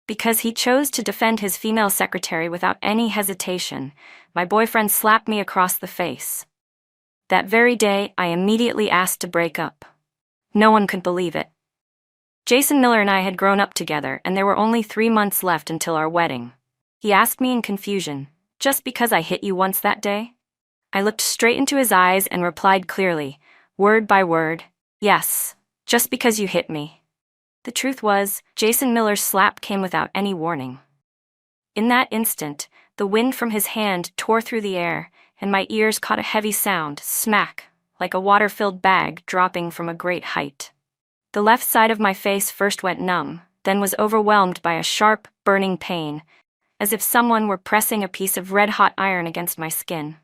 Because he chose to defend his female secretary without any hesitation, my boyfriend slapped me across the face. That very day, I immediately asked to break up. No one could believe it. Jason Miller and I had grown up together, and there were only 3 months left until our wedding. He asked me in confusion, "Just because I hit you once that day?" I looked straight into his eyes and replied clearly, word by word, "Yes, just because you hit me." The truth was, Jason Miller's slap came without any warning. In that instant, the wind from his hand tore through the air, and my ears caught a heavy sound, smack, like a water-filled bag dropping from a great height. The left side of my face first went numb, then was overwhelmed by a sharp, burning pain, as if someone were pressing a piece of red-hot iron against my skin.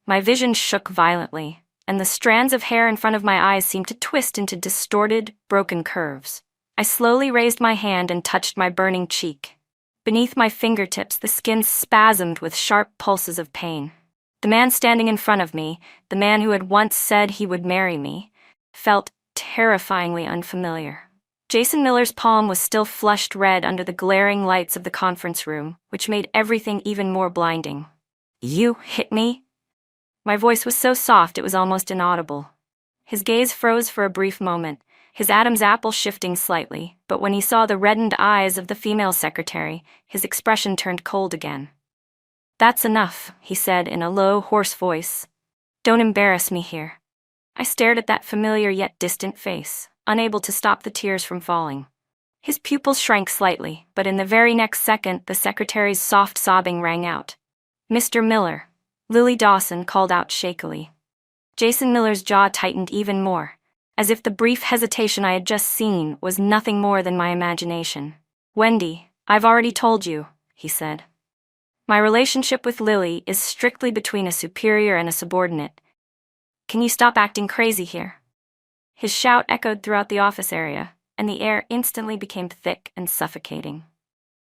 My vision shook violently, and the strands of hair in front of my eyes seemed to twist into distorted, broken curves. I slowly raised my hand and touched my burning cheek. Beneath my fingertips, the skin spasmed with sharp pulses of pain. The man standing in front of me, the man who had once said he would marry me, felt terrifyingly unfamiliar. Jason Miller's palm was still flushed red under the glaring lights of the conference room, which made everything even more blinding. "You hit me?" My voice was so soft it was almost inaudible. His gaze froze for a brief moment, his Adam's apple shifting slightly, but when he saw the reddened eyes of the female secretary, his expression turned cold again. "That's enough," he said in a low, hoarse voice. "Don't embarrass me here." I stared at that familiar yet distant face, unable to stop the tears from falling. His pupils shrank slightly, but in the very next second, the secretary's soft sobbing rang out. "Mr. Miller," Lily Dawson called out shakily. Jason Miller's jaw tightened even more, as if the brief hesitation I had just seen was nothing more than my imagination. "Wendy, I've already told you," he said. "My relationship with Lily is strictly between a superior and a subordinate. Can you stop acting crazy here?" His shout echoed throughout the office area, and the air instantly became thick and suffocating.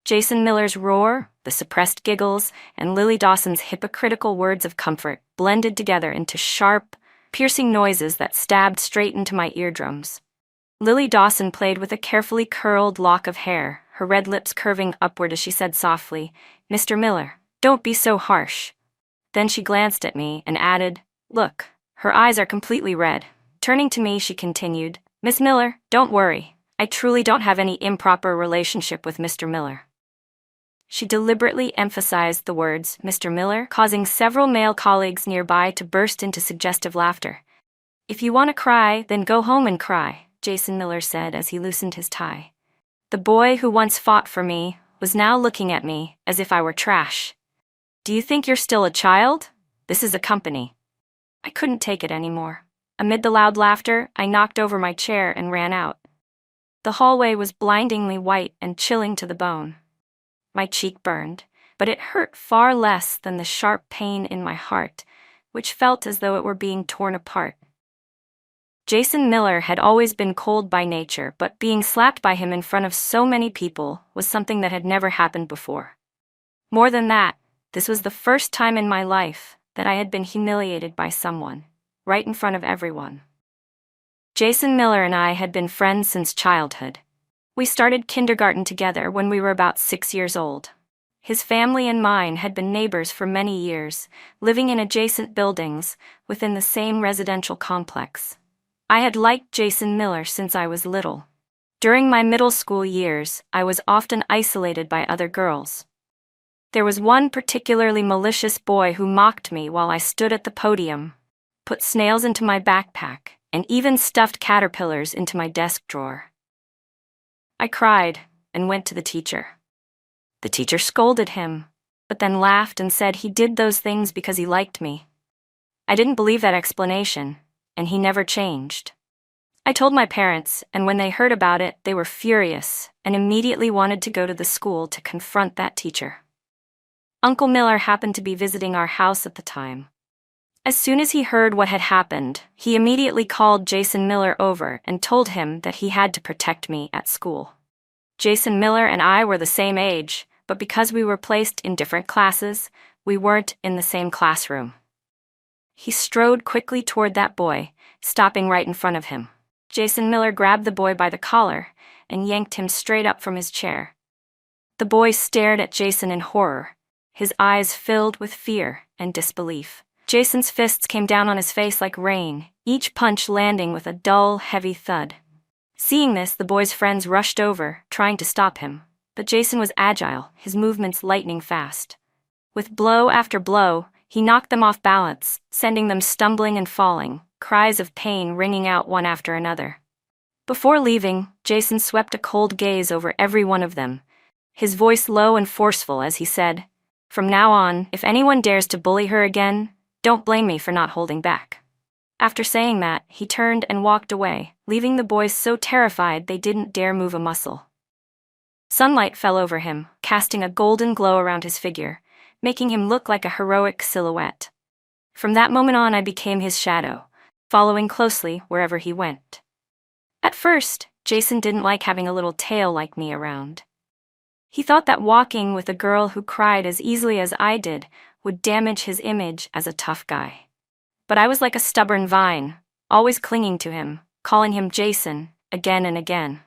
Jason Miller's roar, the suppressed giggles, and Lily Dawson's hypocritical words of comfort blended together into sharp, piercing noises that stabbed straight into my eardrums. Lily Dawson played with a carefully curled lock of hair, her red lips curving upward as she said softly, "Mr. Miller, don't be so harsh." Then she glanced at me and added, "Look." Her eyes are completely red. Turning to me, she continued, "Miss Miller, don't worry. I truly don't have any improper relationship with Mr. Miller." She deliberately emphasized the words, "Mr. Miller," causing several male colleagues nearby to burst into suggestive laughter. "If you want to cry, then go home and cry," Jason Miller said as he loosened his tie. The boy who once fought for me was now looking at me as if I were trash. "Do you think you're still a child? This is a company." I couldn't take it anymore. Amid the loud laughter, I knocked over my chair and ran out. The hallway was blindingly white and chilling to the bone. My cheek burned, but it hurt far less than the sharp pain in my heart, which felt as though it were being torn apart. Jason Miller had always been cold by nature, but being slapped by him in front of so many people was something that had never happened before. More than that, this was the first time in my life that I had been humiliated by someone, right in front of everyone. Jason Miller and I had been friends since childhood. We started kindergarten together when we were about 6 years old. His family and mine had been neighbors for many years, living in adjacent buildings within the same residential complex. I had liked Jason Miller since I was little. During my middle school years, I was often isolated by other girls. There was one particularly malicious boy who mocked me while I stood at the podium, put snails into my backpack, and even stuffed caterpillars into my desk drawer. I cried and went to the teacher. The teacher scolded him, but then laughed and said he did those things because he liked me. I didn't believe that explanation, and he never changed. I told my parents, and when they heard about it, they were furious and immediately wanted to go to the school to confront that teacher. Uncle Miller happened to be visiting our house at the time. As soon as he heard what had happened, he immediately called Jason Miller over and told him that he had to protect me at school. Jason Miller and I were the same age, but because we were placed in different classes, we weren't in the same classroom. He strode quickly toward that boy, stopping right in front of him. Jason Miller grabbed the boy by the collar and yanked him straight up from his chair. The boy stared at Jason in horror, his eyes filled with fear and disbelief. Jason's fists came down on his face like rain, each punch landing with a dull, heavy thud. Seeing this, the boy's friends rushed over, trying to stop him, but Jason was agile, his movements lightning fast. With blow after blow, he knocked them off balance, sending them stumbling and falling, cries of pain ringing out one after another. Before leaving, Jason swept a cold gaze over every one of them, his voice low and forceful as he said, "From now on, if anyone dares to bully her again, don't blame me for not holding back." After saying that, he turned and walked away, leaving the boys so terrified they didn't dare move a muscle. Sunlight fell over him, casting a golden glow around his figure, making him look like a heroic silhouette. From that moment on, I became his shadow, following closely wherever he went. At first, Jason didn't like having a little tail like me around. He thought that walking with a girl who cried as easily as I did would damage his image as a tough guy. But I was like a stubborn vine, always clinging to him, calling him Jason again and again.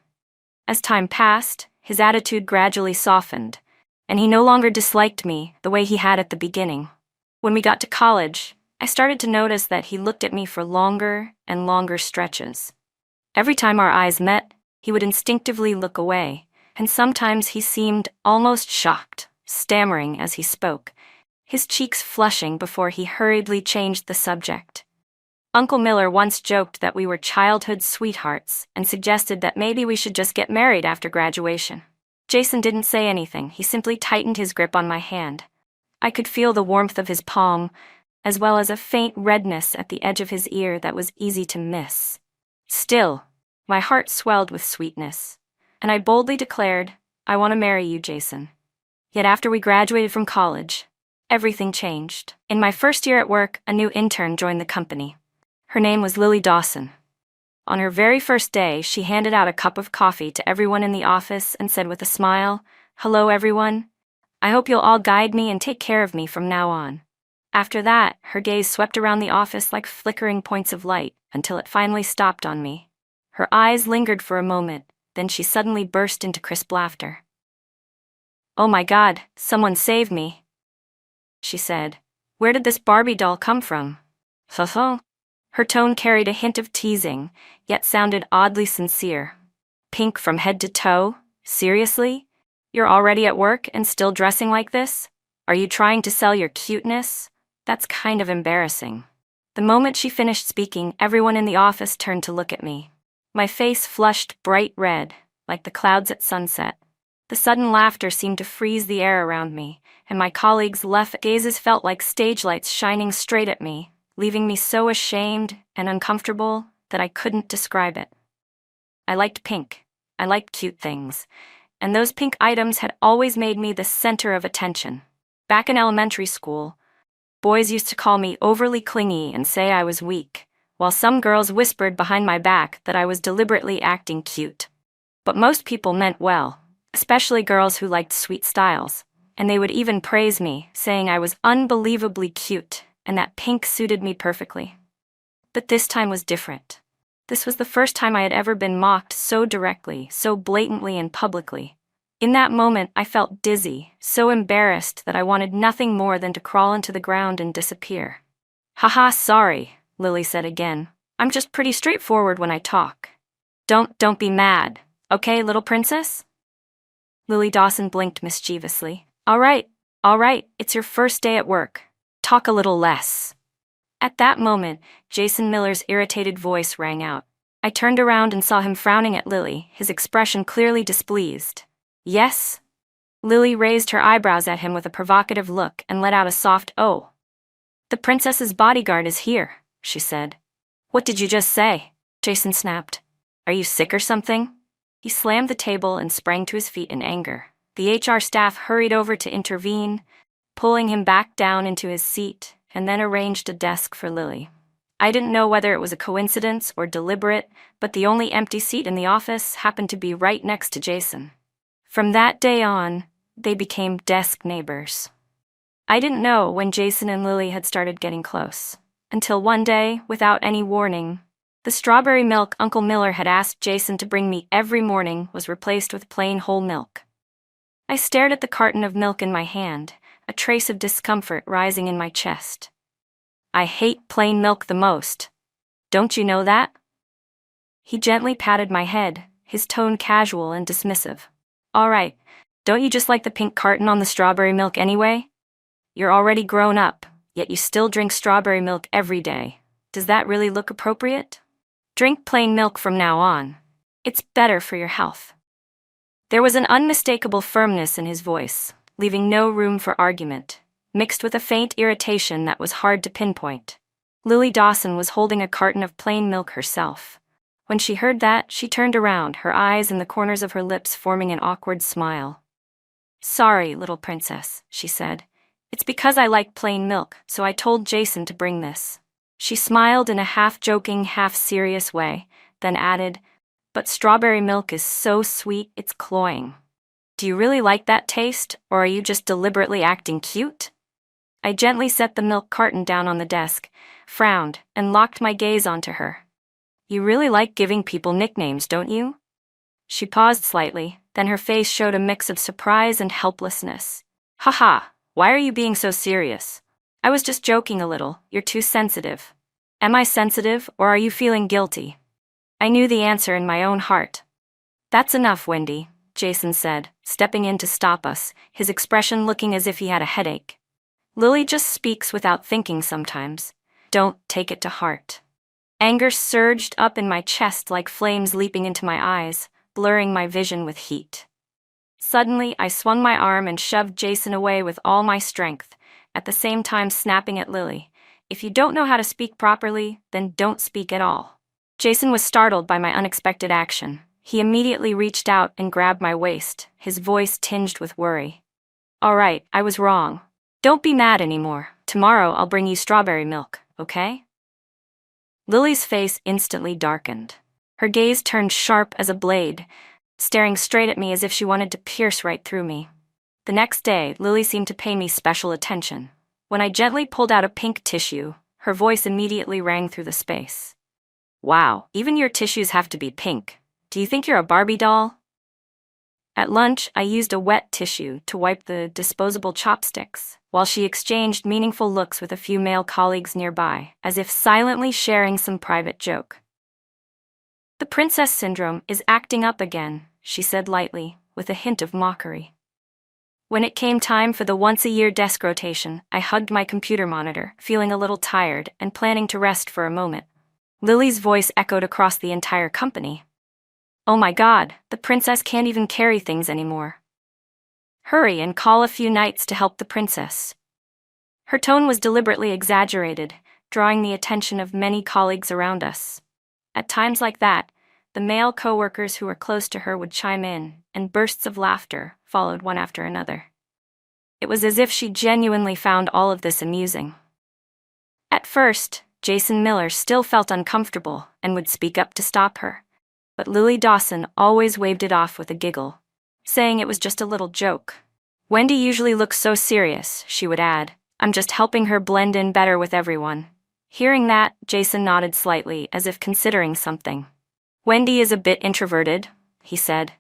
As time passed, his attitude gradually softened, and he no longer disliked me the way he had at the beginning. When we got to college, I started to notice that he looked at me for longer and longer stretches. Every time our eyes met, he would instinctively look away, and sometimes he seemed almost shocked, stammering as he spoke, his cheeks flushing before he hurriedly changed the subject. Uncle Miller once joked that we were childhood sweethearts and suggested that maybe we should just get married after graduation. Jason didn't say anything, he simply tightened his grip on my hand. I could feel the warmth of his palm, as well as a faint redness at the edge of his ear that was easy to miss. Still, my heart swelled with sweetness, and I boldly declared, "I want to marry you, Jason." Yet after we graduated from college, everything changed. In my first year at work, a new intern joined the company. Her name was Lily Dawson. On her very first day, she handed out a cup of coffee to everyone in the office and said with a smile, "Hello, everyone. I hope you'll all guide me and take care of me from now on." After that, her gaze swept around the office like flickering points of light until it finally stopped on me. Her eyes lingered for a moment, then she suddenly burst into crisp laughter. "Oh my God, someone save me," she said. "Where did this Barbie doll come from?" "So." Her tone carried a hint of teasing, yet sounded oddly sincere. "Pink from head to toe? Seriously? You're already at work and still dressing like this? Are you trying to sell your cuteness? That's kind of embarrassing." The moment she finished speaking, everyone in the office turned to look at me. My face flushed bright red, like the clouds at sunset. The sudden laughter seemed to freeze the air around me, and my colleagues' left gazes felt like stage lights shining straight at me, leaving me so ashamed and uncomfortable that I couldn't describe it. I liked pink. I liked cute things. And those pink items had always made me the center of attention. Back in elementary school, boys used to call me overly clingy and say I was weak, while some girls whispered behind my back that I was deliberately acting cute. But most people meant well, especially girls who liked sweet styles, and they would even praise me, saying I was unbelievably cute and that pink suited me perfectly. But this time was different. This was the first time I had ever been mocked so directly, so blatantly and publicly. In that moment, I felt dizzy, so embarrassed that I wanted nothing more than to crawl into the ground and disappear. "Haha, sorry," Lily said again. "I'm just pretty straightforward when I talk. Don't be mad, okay, little princess?" Lily Dawson blinked mischievously. All right, it's your first day at work. Talk a little less." At that moment, Jason Miller's irritated voice rang out. I turned around and saw him frowning at Lily, his expression clearly displeased. "Yes?" Lily raised her eyebrows at him with a provocative look and let out a soft "oh." "The princess's bodyguard is here," she said. "What did you just say?" Jason snapped. "Are you sick or something?" He slammed the table and sprang to his feet in anger. The HR staff hurried over to intervene, pulling him back down into his seat, and then arranged a desk for Lily. I didn't know whether it was a coincidence or deliberate, but the only empty seat in the office happened to be right next to Jason. From that day on, they became desk neighbors. I didn't know when Jason and Lily had started getting close, until one day, without any warning, The strawberry milk Uncle Miller had asked Jason to bring me every morning was replaced with plain whole milk. I stared at the carton of milk in my hand, a trace of discomfort rising in my chest. I hate plain milk the most. Don't you know that? He gently patted my head, his tone casual and dismissive. All right, don't you just like the pink carton on the strawberry milk anyway? You're already grown up, yet you still drink strawberry milk every day. Does that really look appropriate? Drink plain milk from now on. It's better for your health. There was an unmistakable firmness in his voice, leaving no room for argument, mixed with a faint irritation that was hard to pinpoint. Lily Dawson was holding a carton of plain milk herself. When she heard that, she turned around, her eyes and the corners of her lips forming an awkward smile. Sorry, little princess, she said. It's because I like plain milk, so I told Jason to bring this. She smiled in a half-joking, half-serious way, then added, but strawberry milk is so sweet it's cloying. Do you really like that taste, or are you just deliberately acting cute? I gently set the milk carton down on the desk, frowned, and locked my gaze onto her. You really like giving people nicknames, don't you? She paused slightly, then her face showed a mix of surprise and helplessness. Haha, why are you being so serious? I was just joking a little, you're too sensitive. Am I sensitive, or are you feeling guilty? I knew the answer in my own heart. That's enough, Wendy, Jason said, stepping in to stop us, his expression looking as if he had a headache. Lily just speaks without thinking sometimes. Don't take it to heart. Anger surged up in my chest like flames leaping into my eyes, blurring my vision with heat. Suddenly, I swung my arm and shoved Jason away with all my strength, at the same time snapping at Lily. If you don't know how to speak properly, then don't speak at all. Jason was startled by my unexpected action. He immediately reached out and grabbed my waist, his voice tinged with worry. All right, I was wrong. Don't be mad anymore. Tomorrow I'll bring you strawberry milk, okay? Lily's face instantly darkened. Her gaze turned sharp as a blade, staring straight at me as if she wanted to pierce right through me. The next day, Lily seemed to pay me special attention. When I gently pulled out a pink tissue, her voice immediately rang through the space. Wow, even your tissues have to be pink. Do you think you're a Barbie doll? At lunch, I used a wet tissue to wipe the disposable chopsticks, while she exchanged meaningful looks with a few male colleagues nearby, as if silently sharing some private joke. The princess syndrome is acting up again, she said lightly, with a hint of mockery. When it came time for the once-a-year desk rotation, I hugged my computer monitor, feeling a little tired and planning to rest for a moment. Lily's voice echoed across the entire company. Oh my God, the princess can't even carry things anymore. Hurry and call a few knights to help the princess. Her tone was deliberately exaggerated, drawing the attention of many colleagues around us. At times like that, the male coworkers who were close to her would chime in, and bursts of laughter followed one after another. It was as if she genuinely found all of this amusing. At first, Jason Miller still felt uncomfortable and would speak up to stop her, but Lily Dawson always waved it off with a giggle, saying it was just a little joke. Wendy usually looks so serious, she would add. I'm just helping her blend in better with everyone. Hearing that, Jason nodded slightly, as if considering something. Wendy is a bit introverted, he said.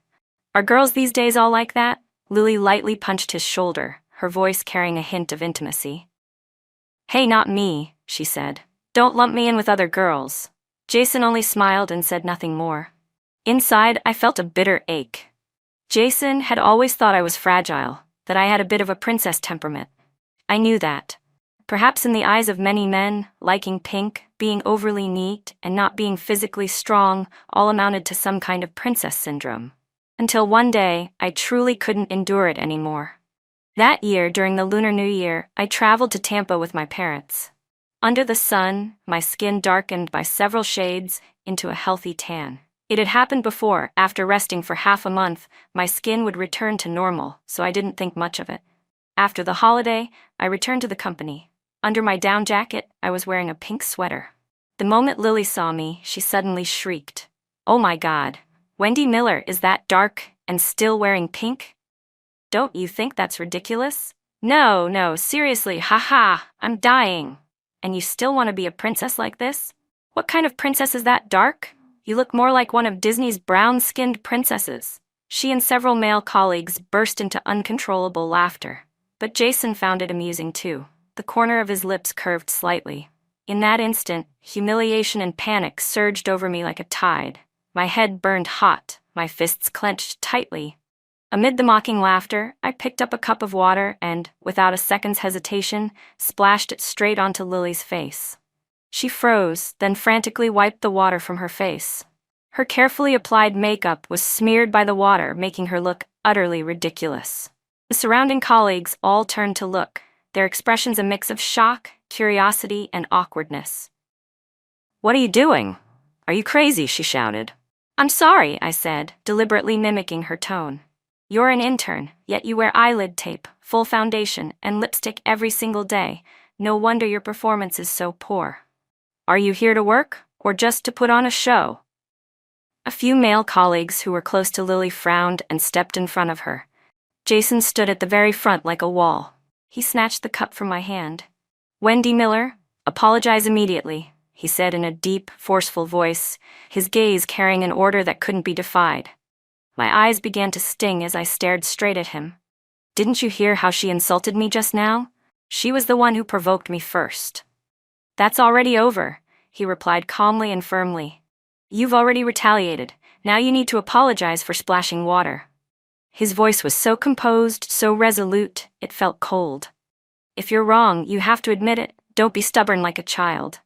Are girls these days all like that? Lily lightly punched his shoulder, her voice carrying a hint of intimacy. Hey, not me, she said. Don't lump me in with other girls. Jason only smiled and said nothing more. Inside, I felt a bitter ache. Jason had always thought I was fragile, that I had a bit of a princess temperament. I knew that. Perhaps in the eyes of many men, liking pink, being overly neat, and not being physically strong all amounted to some kind of princess syndrome. Until one day, I truly couldn't endure it anymore. That year, during the Lunar New Year, I traveled to Tampa with my parents. Under the sun, my skin darkened by several shades into a healthy tan. It had happened before. After resting for half a month, my skin would return to normal, so I didn't think much of it. After the holiday, I returned to the company. Under my down jacket, I was wearing a pink sweater. The moment Lily saw me, she suddenly shrieked. Oh my God, Wendy Miller is that dark and still wearing pink? Don't you think that's ridiculous? No, seriously, haha, I'm dying. And you still want to be a princess like this? What kind of princess is that, Dark? You look more like one of Disney's brown-skinned princesses. She and several male colleagues burst into uncontrollable laughter. But Jason found it amusing too. The corner of his lips curved slightly. In that instant, humiliation and panic surged over me like a tide. My head burned hot, my fists clenched tightly. Amid the mocking laughter, I picked up a cup of water and, without a second's hesitation, splashed it straight onto Lily's face. She froze, then frantically wiped the water from her face. Her carefully applied makeup was smeared by the water, making her look utterly ridiculous. The surrounding colleagues all turned to look, their expressions a mix of shock, curiosity, and awkwardness. "What are you doing? Are you crazy?" she shouted. "I'm sorry," I said, deliberately mimicking her tone. "You're an intern, yet you wear eyelid tape, full foundation, and lipstick every single day. No wonder your performance is so poor. Are you here to work, or just to put on a show?" A few male colleagues who were close to Lily frowned and stepped in front of her. Jason stood at the very front like a wall. He snatched the cup from my hand. "Wendy Miller, apologize immediately," he said in a deep, forceful voice, his gaze carrying an order that couldn't be defied. My eyes began to sting as I stared straight at him. "Didn't you hear how she insulted me just now? She was the one who provoked me first." "That's already over," he replied calmly and firmly. "You've already retaliated. Now you need to apologize for splashing water." His voice was so composed, so resolute, it felt cold. "If you're wrong, you have to admit it. Don't be stubborn like a child."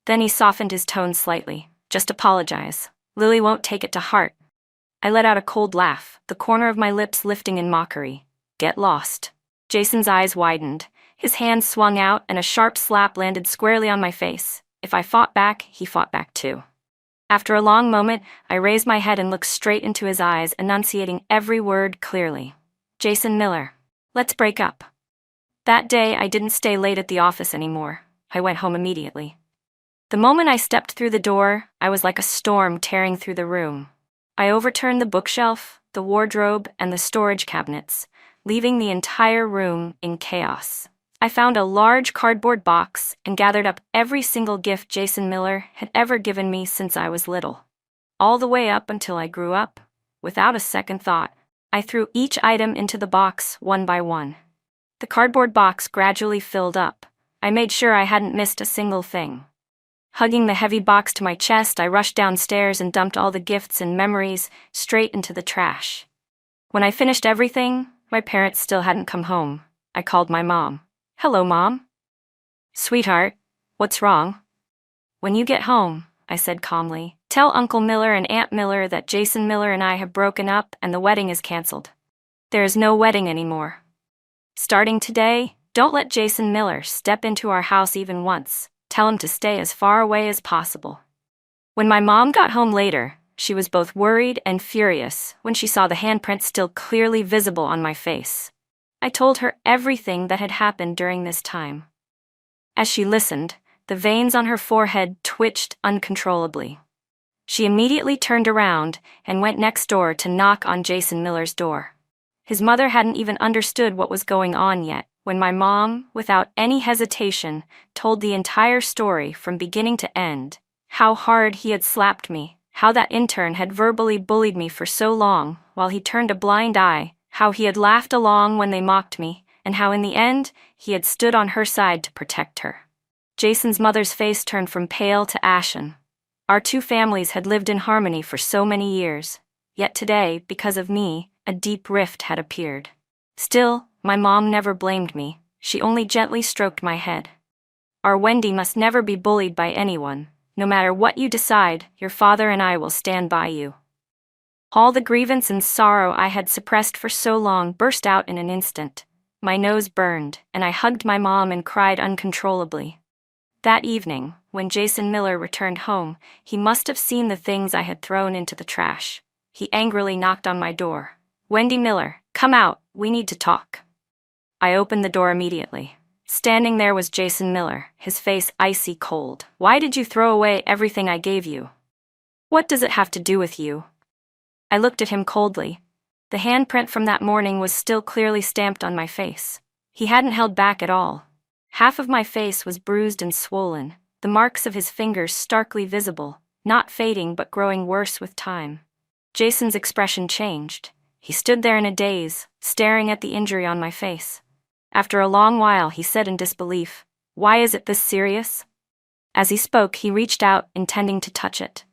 Then he softened his tone slightly. "Just apologize. Lily won't take it to heart." I let out a cold laugh, the corner of my lips lifting in mockery. "Get lost." Jason's eyes widened. His hand swung out and a sharp slap landed squarely on my face. If I fought back, he fought back too. After a long moment, I raised my head and looked straight into his eyes, enunciating every word clearly. "Jason Miller, let's break up." That day, I didn't stay late at the office anymore. I went home immediately. The moment I stepped through the door, I was like a storm tearing through the room. I overturned the bookshelf, the wardrobe, and the storage cabinets, leaving the entire room in chaos. I found a large cardboard box and gathered up every single gift Jason Miller had ever given me since I was little. All the way up until I grew up, without a second thought, I threw each item into the box one by one. The cardboard box gradually filled up. I made sure I hadn't missed a single thing. Hugging the heavy box to my chest, I rushed downstairs and dumped all the gifts and memories straight into the trash. When I finished everything, my parents still hadn't come home. I called my mom. "Hello, Mom." "Sweetheart, what's wrong?" "When you get home," I said calmly, "tell Uncle Miller and Aunt Miller that Jason Miller and I have broken up and the wedding is canceled. There is no wedding anymore. Starting today, don't let Jason Miller step into our house even once. Tell him to stay as far away as possible." When my mom got home later, she was both worried and furious when she saw the handprint still clearly visible on my face. I told her everything that had happened during this time. As she listened, the veins on her forehead twitched uncontrollably. She immediately turned around and went next door to knock on Jason Miller's door. His mother hadn't even understood what was going on yet, when my mom, without any hesitation, told the entire story from beginning to end. How hard he had slapped me, how that intern had verbally bullied me for so long while he turned a blind eye, how he had laughed along when they mocked me, and how in the end, he had stood on her side to protect her. Jason's mother's face turned from pale to ashen. Our two families had lived in harmony for so many years, yet today, because of me, a deep rift had appeared. Still, my mom never blamed me. She only gently stroked my head. "Our Wendy must never be bullied by anyone. No matter what you decide, your father and I will stand by you." All the grievance and sorrow I had suppressed for so long burst out in an instant. My nose burned, and I hugged my mom and cried uncontrollably. That evening, when Jason Miller returned home, he must have seen the things I had thrown into the trash. He angrily knocked on my door. "Wendy Miller, come out, we need to talk." I opened the door immediately. Standing there was Jason Miller, his face icy cold. "Why did you throw away everything I gave you? What does it have to do with you?" I looked at him coldly. The handprint from that morning was still clearly stamped on my face. He hadn't held back at all. Half of my face was bruised and swollen, the marks of his fingers starkly visible, not fading but growing worse with time. Jason's expression changed. He stood there in a daze, staring at the injury on my face. After a long while, he said in disbelief, "Why is it this serious?" As he spoke, he reached out, intending to touch it.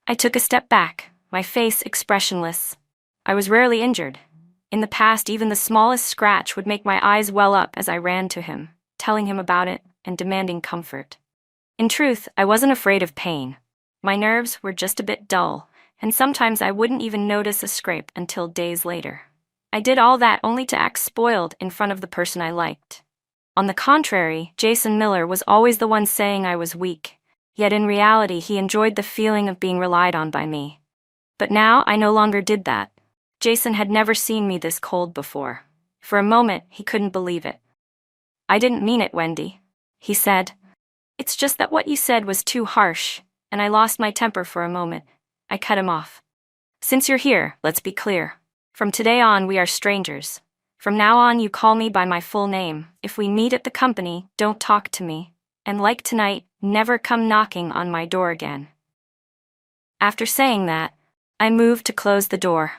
I took a step back, my face expressionless. I was rarely injured. In the past, even the smallest scratch would make my eyes well up as I ran to him, telling him about it and demanding comfort. In truth, I wasn't afraid of pain. My nerves were just a bit dull, and sometimes I wouldn't even notice a scrape until days later. I did all that only to act spoiled in front of the person I liked. On the contrary, Jason Miller was always the one saying I was weak, yet in reality he enjoyed the feeling of being relied on by me. But now I no longer did that. Jason had never seen me this cold before. For a moment, he couldn't believe it. "I didn't mean it, Wendy," he said. "It's just that what you said was too harsh, and I lost my temper for a moment." I cut him off. "Since you're here, let's be clear. From today on, we are strangers. From now on, you call me by my full name. If we meet at the company, don't talk to me. And like tonight, never come knocking on my door again." After saying that, I moved to close the door.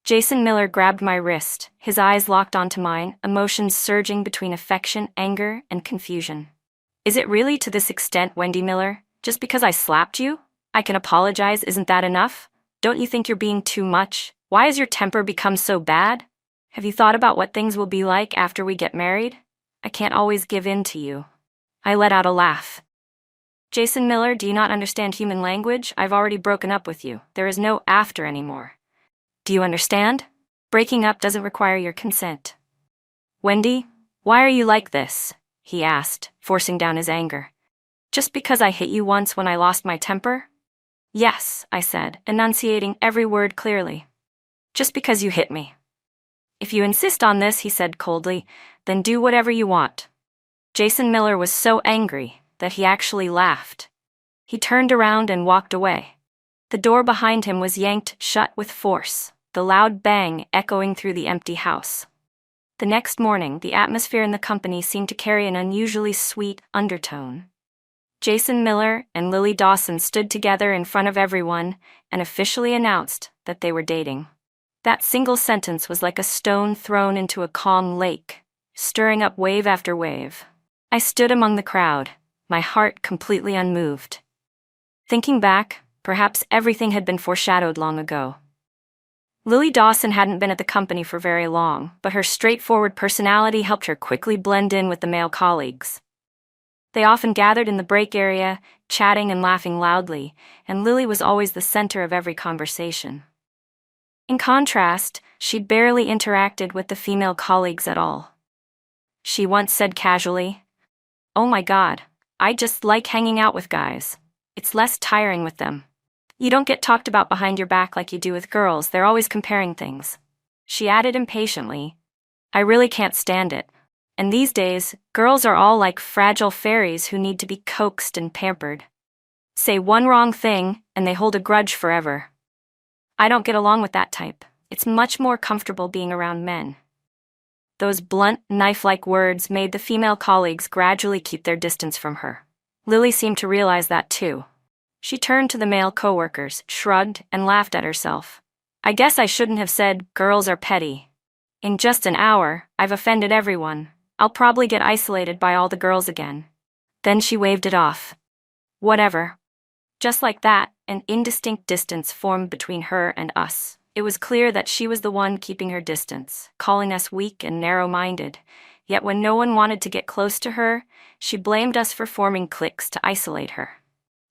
Jason Miller grabbed my wrist, his eyes locked onto mine, emotions surging between affection, anger, and confusion. "Is it really to this extent, Wendy Miller? Just because I slapped you? I can apologize, isn't that enough? Don't you think you're being too much? Why has your temper become so bad? Have you thought about what things will be like after we get married? I can't always give in to you." I let out a laugh. "Jason Miller, do you not understand human language? I've already broken up with you. There is no after anymore. Do you understand? Breaking up doesn't require your consent." "Wendy, why are you like this?" he asked, forcing down his anger. "Just because I hit you once when I lost my temper?" "Yes," I said, enunciating every word clearly. "Just because you hit me." "If you insist on this," he said coldly, "then do whatever you want." Jason Miller was so angry that he actually laughed. He turned around and walked away. The door behind him was yanked shut with force, the loud bang echoing through the empty house. The next morning, the atmosphere in the company seemed to carry an unusually sweet undertone. Jason Miller and Lily Dawson stood together in front of everyone and officially announced that they were dating. That single sentence was like a stone thrown into a calm lake, stirring up wave after wave. I stood among the crowd, my heart completely unmoved. Thinking back, perhaps everything had been foreshadowed long ago. Lily Dawson hadn't been at the company for very long, but her straightforward personality helped her quickly blend in with the male colleagues. They often gathered in the break area, chatting and laughing loudly, and Lily was always the center of every conversation. In contrast, she'd barely interacted with the female colleagues at all. She once said casually, "Oh my God, I just like hanging out with guys. It's less tiring with them. You don't get talked about behind your back like you do with girls, they're always comparing things." She added impatiently, "I really can't stand it. And these days, girls are all like fragile fairies who need to be coaxed and pampered. Say one wrong thing, and they hold a grudge forever. I don't get along with that type. It's much more comfortable being around men." Those blunt, knife-like words made the female colleagues gradually keep their distance from her. Lily seemed to realize that too. She turned to the male coworkers, shrugged, and laughed at herself. "I guess I shouldn't have said girls are petty. In just an hour, I've offended everyone. I'll probably get isolated by all the girls again." Then she waved it off. Whatever. Just like that, an indistinct distance formed between her and us. It was clear that she was the one keeping her distance, calling us weak and narrow-minded. Yet when no one wanted to get close to her, she blamed us for forming cliques to isolate her.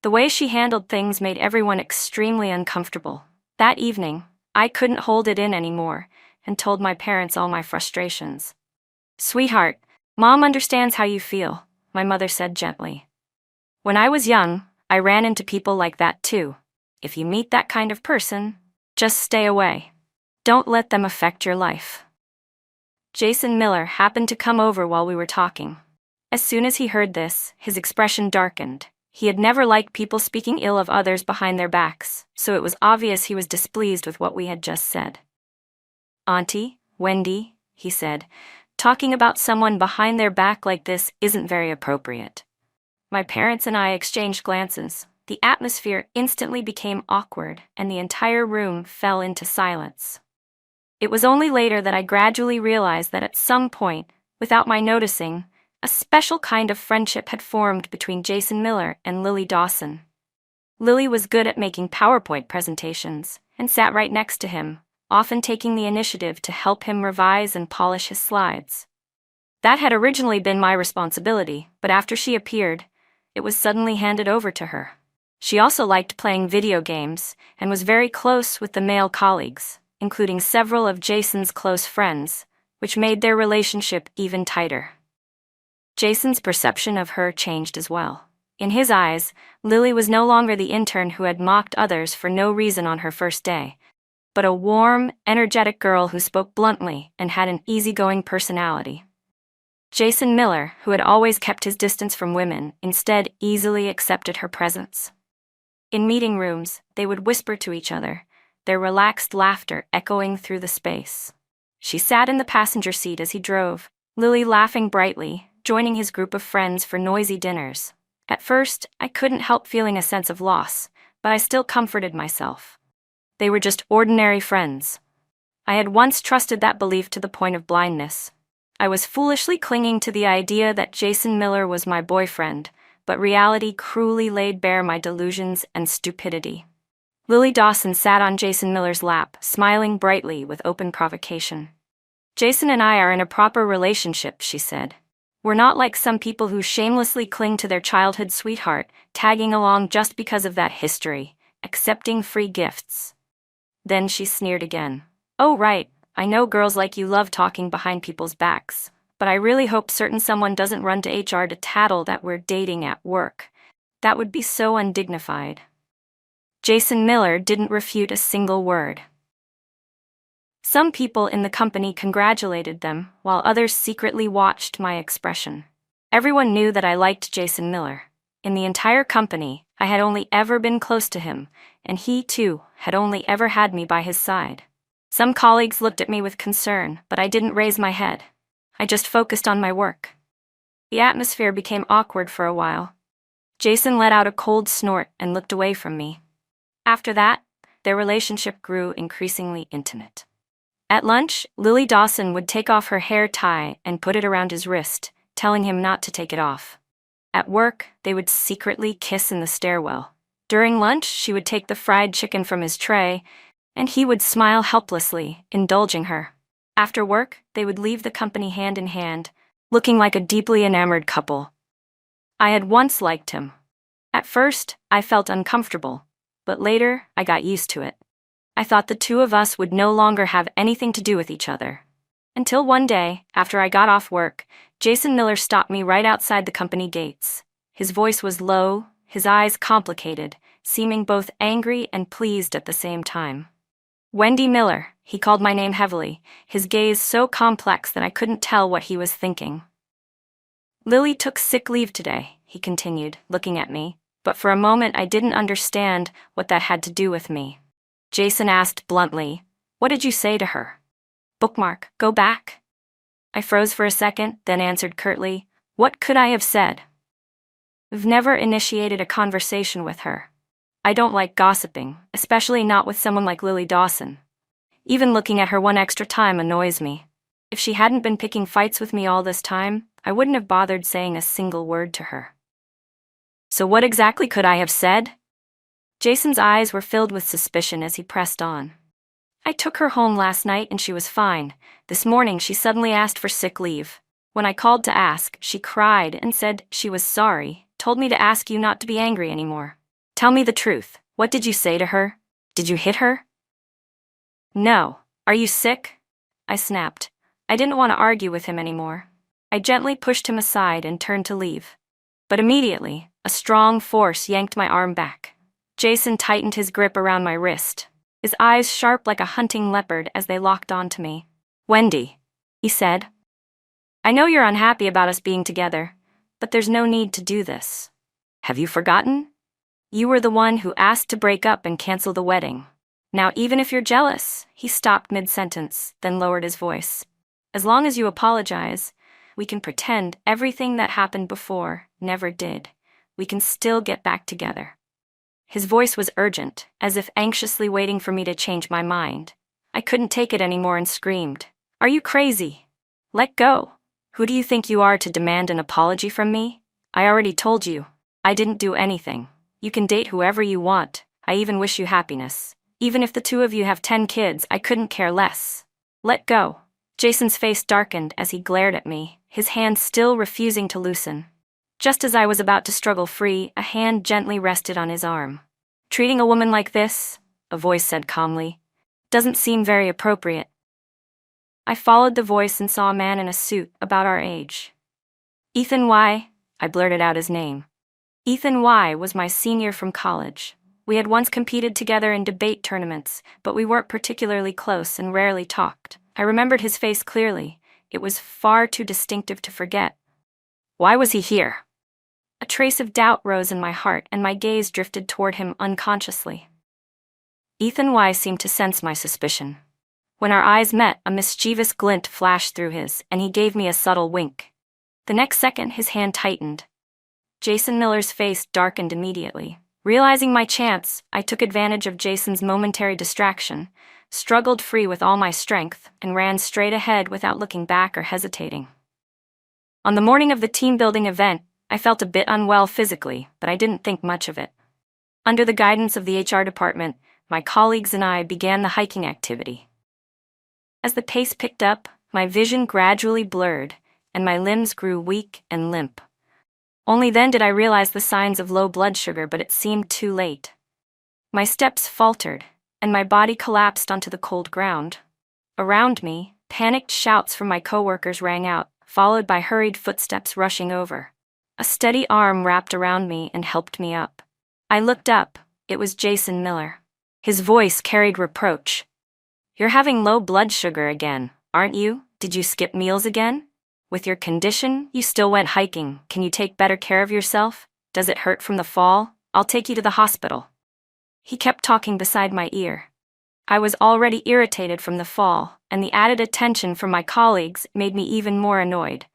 The way she handled things made everyone extremely uncomfortable. That evening, I couldn't hold it in anymore and told my parents all my frustrations. "Sweetheart, Mom understands how you feel," my mother said gently. "When I was young, I ran into people like that too. If you meet that kind of person, just stay away. Don't let them affect your life." Jason Miller happened to come over while we were talking. As soon as he heard this, his expression darkened. He had never liked people speaking ill of others behind their backs, so it was obvious he was displeased with what we had just said. "Auntie, Wendy," he said, "talking about someone behind their back like this isn't very appropriate." My parents and I exchanged glances. The atmosphere instantly became awkward, and the entire room fell into silence. It was only later that I gradually realized that at some point, without my noticing, a special kind of friendship had formed between Jason Miller and Lily Dawson. Lily was good at making PowerPoint presentations and sat right next to him, often taking the initiative to help him revise and polish his slides. That had originally been my responsibility, but after she appeared, it was suddenly handed over to her. She also liked playing video games and was very close with the male colleagues, including several of Jason's close friends, which made their relationship even tighter. Jason's perception of her changed as well. In his eyes, Lily was no longer the intern who had mocked others for no reason on her first day, but a warm, energetic girl who spoke bluntly and had an easygoing personality. Jason Miller, who had always kept his distance from women, instead easily accepted her presence. In meeting rooms, they would whisper to each other, their relaxed laughter echoing through the space. She sat in the passenger seat as he drove, Lily laughing brightly, joining his group of friends for noisy dinners. At first, I couldn't help feeling a sense of loss, but I still comforted myself. They were just ordinary friends. I had once trusted that belief to the point of blindness. I was foolishly clinging to the idea that Jason Miller was my boyfriend, but reality cruelly laid bare my delusions and stupidity. Lily Dawson sat on Jason Miller's lap, smiling brightly with open provocation. "Jason and I are in a proper relationship," she said. "We're not like some people who shamelessly cling to their childhood sweetheart, tagging along just because of that history, accepting free gifts." Then she sneered again. "Oh right, I know girls like you love talking behind people's backs, but I really hope certain someone doesn't run to HR to tattle that we're dating at work. That would be so undignified." Jason Miller didn't refute a single word. Some people in the company congratulated them, while others secretly watched my expression. Everyone knew that I liked Jason Miller. In the entire company, I had only ever been close to him, and he, too, had only ever had me by his side. Some colleagues looked at me with concern, but I didn't raise my head. I just focused on my work. The atmosphere became awkward for a while. Jason let out a cold snort and looked away from me. After that, their relationship grew increasingly intimate. At lunch, Lily Dawson would take off her hair tie and put it around his wrist, telling him not to take it off. At work, they would secretly kiss in the stairwell. During lunch, she would take the fried chicken from his tray, and he would smile helplessly, indulging her. After work, they would leave the company hand in hand, looking like a deeply enamored couple. I had once liked him. At first, I felt uncomfortable, but later, I got used to it. I thought the two of us would no longer have anything to do with each other. Until one day, after I got off work, Jason Miller stopped me right outside the company gates. His voice was low, his eyes complicated, seeming both angry and pleased at the same time. "Wendy Miller," he called my name heavily, his gaze so complex that I couldn't tell what he was thinking. "Lily took sick leave today," he continued, looking at me, but for a moment I didn't understand what that had to do with me. Jason asked bluntly, "What did you say to her?" "Bookmark, go back." I froze for a second, then answered curtly, "What could I have said?" "I've never initiated a conversation with her. I don't like gossiping, especially not with someone like Lily Dawson. Even looking at her one extra time annoys me. If she hadn't been picking fights with me all this time, I wouldn't have bothered saying a single word to her." "So what exactly could I have said?" Jason's eyes were filled with suspicion as he pressed on. "I took her home last night and she was fine. This morning she suddenly asked for sick leave. When I called to ask, she cried and said she was sorry, told me to ask you not to be angry anymore. Tell me the truth. What did you say to her? Did you hit her?" "No. Are you sick?" I snapped. I didn't want to argue with him anymore. I gently pushed him aside and turned to leave. But immediately, a strong force yanked my arm back. Jason tightened his grip around my wrist, his eyes sharp like a hunting leopard as they locked onto me. "Wendy," he said, "I know you're unhappy about us being together, but there's no need to do this. Have you forgotten? You were the one who asked to break up and cancel the wedding. Now even if you're jealous," he stopped mid-sentence, then lowered his voice. "As long as you apologize, we can pretend everything that happened before never did. We can still get back together." His voice was urgent, as if anxiously waiting for me to change my mind. I couldn't take it anymore and screamed, "Are you crazy? Let go. Who do you think you are to demand an apology from me? I already told you. I didn't do anything. You can date whoever you want. I even wish you happiness. Even if the two of you have 10 kids, I couldn't care less. Let go." Jason's face darkened as he glared at me, his hand still refusing to loosen. Just as I was about to struggle free, a hand gently rested on his arm. "Treating a woman like this," a voice said calmly, "doesn't seem very appropriate." I followed the voice and saw a man in a suit about our age. "Ethan Y," I blurted out his name. Ethan Y was my senior from college. We had once competed together in debate tournaments, but we weren't particularly close and rarely talked. I remembered his face clearly. It was far too distinctive to forget. Why was he here? A trace of doubt rose in my heart, and my gaze drifted toward him unconsciously. Ethan Y seemed to sense my suspicion. When our eyes met, a mischievous glint flashed through his, and he gave me a subtle wink. The next second, his hand tightened. Jason Miller's face darkened immediately. Realizing my chance, I took advantage of Jason's momentary distraction, struggled free with all my strength, and ran straight ahead without looking back or hesitating. On the morning of the team-building event, I felt a bit unwell physically, but I didn't think much of it. Under the guidance of the HR department, my colleagues and I began the hiking activity. As the pace picked up, my vision gradually blurred, and my limbs grew weak and limp. Only then did I realize the signs of low blood sugar, but it seemed too late. My steps faltered, and my body collapsed onto the cold ground. Around me, panicked shouts from my coworkers rang out, followed by hurried footsteps rushing over. A steady arm wrapped around me and helped me up. I looked up. It was Jason Miller. His voice carried reproach. "You're having low blood sugar again, aren't you? Did you skip meals again? With your condition, you still went hiking. Can you take better care of yourself? Does it hurt from the fall? I'll take you to the hospital." He kept talking beside my ear. I was already irritated from the fall, and the added attention from my colleagues made me even more annoyed.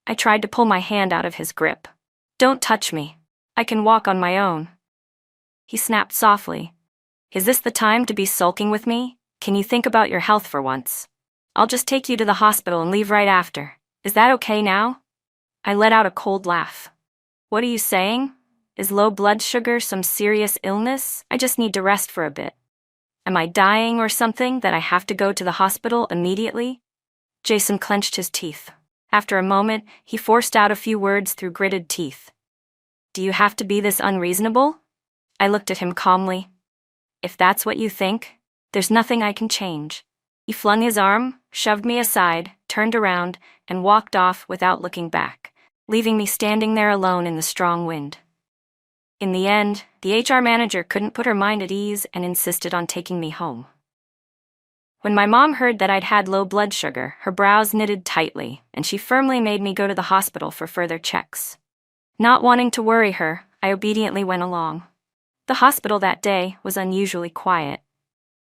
I tried to pull my hand out of his grip. "Don't touch me. I can walk on my own." He snapped softly. "Is this the time to be sulking with me? Can you think about your health for once? I'll just take you to the hospital and leave right after. Is that okay now?" I let out a cold laugh. "What are you saying? Is low blood sugar some serious illness? I just need to rest for a bit. Am I dying or something that I have to go to the hospital immediately?" Jason clenched his teeth. After a moment, he forced out a few words through gritted teeth. "Do you have to be this unreasonable?" I looked at him calmly. "If that's what you think, there's nothing I can change." He flung his arm, shoved me aside, turned around, and walked off without looking back, leaving me standing there alone in the strong wind. In the end, the HR manager couldn't put her mind at ease and insisted on taking me home. When my mom heard that I'd had low blood sugar, her brows knitted tightly, and she firmly made me go to the hospital for further checks. Not wanting to worry her, I obediently went along. The hospital that day was unusually quiet.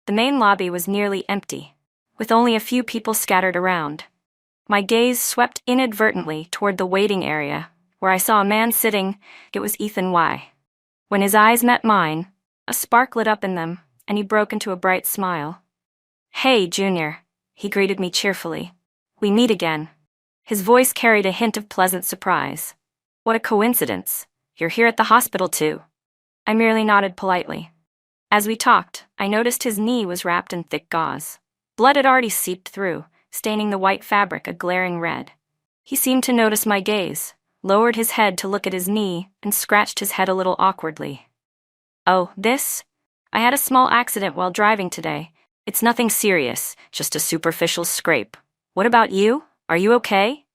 The main lobby was nearly empty, with only a few people scattered around. My gaze swept inadvertently toward the waiting area, where I saw a man sitting. It was Ethan Y. When his eyes met mine, a spark lit up in them, and he broke into a bright smile. "Hey, Junior," he greeted me cheerfully. "We meet again." His voice carried a hint of pleasant surprise. "What a coincidence. You're here at the hospital too." I merely nodded politely. As we talked, I noticed his knee was wrapped in thick gauze. Blood had already seeped through, staining the white fabric a glaring red. He seemed to notice my gaze, lowered his head to look at his knee, and scratched his head a little awkwardly. "Oh, this? I had a small accident while driving today. It's nothing serious, just a superficial scrape. What about you? Are you okay?"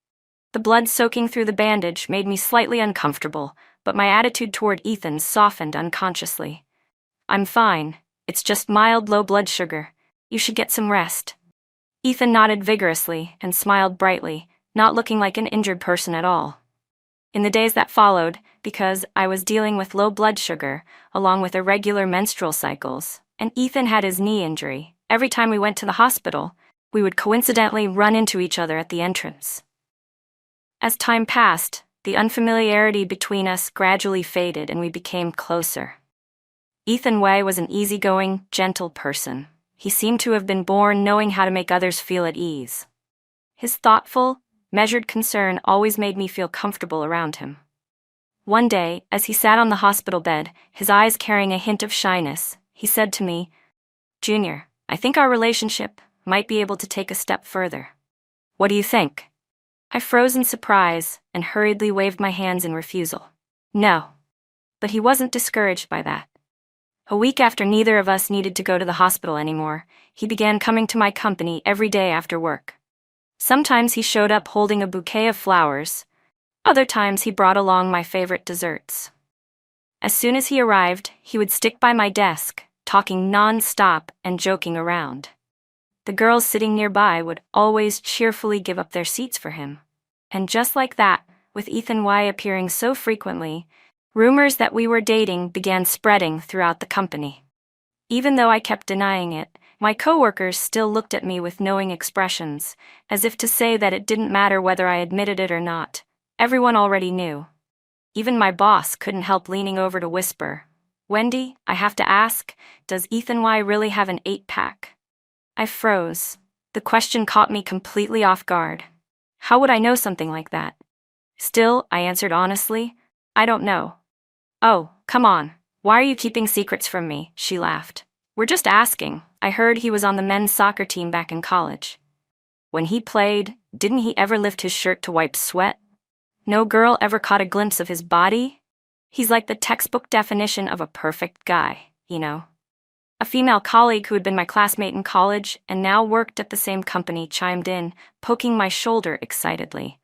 The blood soaking through the bandage made me slightly uncomfortable, but my attitude toward Ethan softened unconsciously. "I'm fine. It's just mild low blood sugar. You should get some rest." Ethan nodded vigorously and smiled brightly, not looking like an injured person at all. In the days that followed, because I was dealing with low blood sugar, along with irregular menstrual cycles, and Ethan had his knee injury, every time we went to the hospital, we would coincidentally run into each other at the entrance. As time passed, The unfamiliarity between us gradually faded and we became closer. Ethan Way was an easygoing, gentle person. He seemed to have been born knowing how to make others feel at ease. His thoughtful, measured concern always made me feel comfortable around him. One day, as he sat on the hospital bed, his eyes carrying a hint of shyness, he said to me, "Junior, I think our relationship might be able to take a step further. What do you think?" I froze in surprise and hurriedly waved my hands in refusal. No. But he wasn't discouraged by that. A week after neither of us needed to go to the hospital anymore, he began coming to my company every day after work. Sometimes he showed up holding a bouquet of flowers. Other times he brought along my favorite desserts. As soon as he arrived, he would stick by my desk, talking non-stop and joking around. The girls sitting nearby would always cheerfully give up their seats for him. And just like that, with Ethan Y appearing so frequently, rumors that we were dating began spreading throughout the company. Even though I kept denying it, my coworkers still looked at me with knowing expressions, as if to say that it didn't matter whether I admitted it or not. Everyone already knew. Even my boss couldn't help leaning over to whisper, "Wendy, I have to ask, does Ethan Y really have an 8-pack?" I froze. The question caught me completely off guard. How would I know something like that? Still, I answered honestly, "I don't know." "Oh, come on. Why are you keeping secrets from me?" she laughed. "We're just asking. I heard he was on the men's soccer team back in college. When he played, didn't he ever lift his shirt to wipe sweat? No girl ever caught a glimpse of his body? He's like the textbook definition of a perfect guy, you know." A female colleague who had been my classmate in college and now worked at the same company chimed in, poking my shoulder excitedly.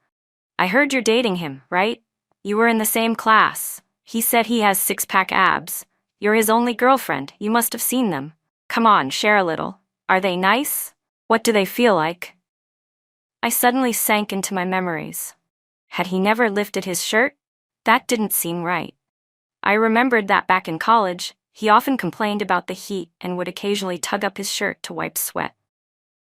"I heard you're dating him, right? You were in the same class. He said he has 6-pack abs. You're his only girlfriend. You must have seen them. Come on, share a little. Are they nice? What do they feel like?" I suddenly sank into my memories. Had he never lifted his shirt? That didn't seem right. I remembered that back in college, he often complained about the heat and would occasionally tug up his shirt to wipe sweat.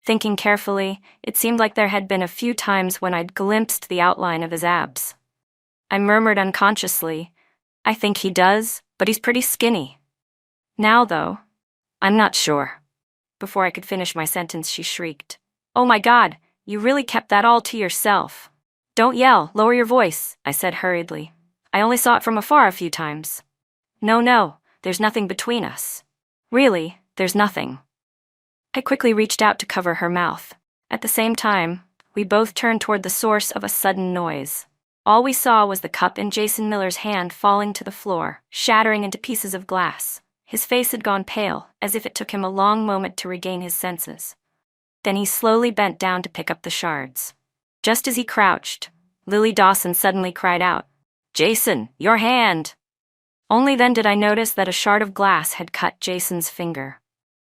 Thinking carefully, it seemed like there had been a few times when I'd glimpsed the outline of his abs. I murmured unconsciously, "I think he does, but he's pretty skinny." Now, though, I'm not sure. Before I could finish my sentence, she shrieked, "Oh my God, you really kept that all to yourself." "Don't yell, lower your voice," I said hurriedly. "I only saw it from afar a few times." No, there's nothing between us. Really, there's nothing." I quickly reached out to cover her mouth. At the same time, we both turned toward the source of a sudden noise. All we saw was the cup in Jason Miller's hand falling to the floor, shattering into pieces of glass. His face had gone pale, as if it took him a long moment to regain his senses. Then he slowly bent down to pick up the shards. Just as he crouched, Lily Dawson suddenly cried out, "Jason, your hand!" Only then did I notice that a shard of glass had cut Jason's finger.